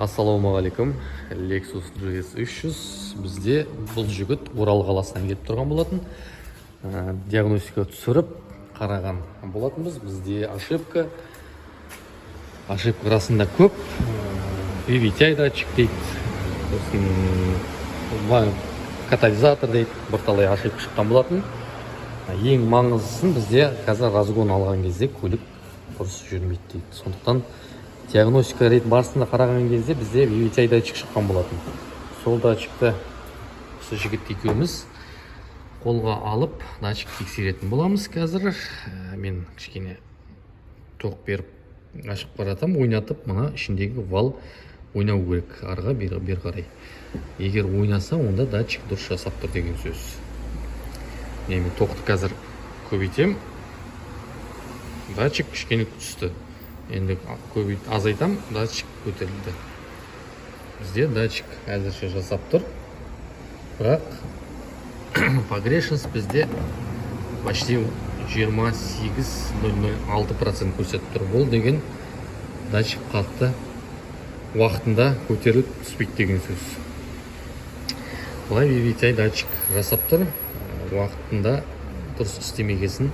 Ассалаумағалейкум. Lexus GS 300 бізде бұл жігіт Орал қаласынан келіп тұрған болатын. Диагностика түсіріп қараған болатынбыз. Бізде ошибка расында көп. VVTi датчик дейді, катализатор дейді, бірталай ошибка шыққан болатын. Ең маңыздысын бізде қазір разгон алған кезде көлік дұрыс жүрмейді дейді. Сондықтан диагностика рейд барысында қараған кезде бізде VVTi датчик шыққан болатын. Сол датчикті осы жігіт екеуміз қолға алып датчик тексеретін боламыз. Қазір мен кішкене тоқ беріп ашып қаратам, ойнатып, мына ішіндегі вал ойнау керек, арға бер қарай. Егер ойнаса, онда датчик дұрыс жасап тұр деген сөз. Мен тоқты қазір көбейтем, датчик кішкене түсті. Енді азайтам, датчик көтерілді. Бізде датчик әзірше жасап тұр, бірақ pogрешность бізде почти 28,06% көрсетіп тұр. Бұл деген датчик қатты уақытында көтеріліп түспейді деген сөз. Бұлай VVTi датчик жасап тұр, уақытында дұрыс істемегесін,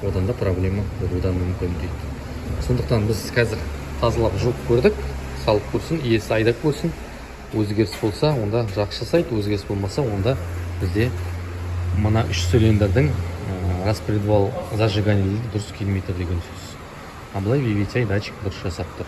одан да проблема болудан мүмкін дейді. Сондықтан біз қазір тазалап жуып көрдік, салып көрсін, иесі айдап көрсін. Өзгеріс болса, онда жақсы жасайды, өзгеріс болмаса, онда бізде мына 3 цилиндрдің распредвал зажигание дұрыс келмей тұр деген сөз. Абылай VVTi датчик дұрыс жасап тұр.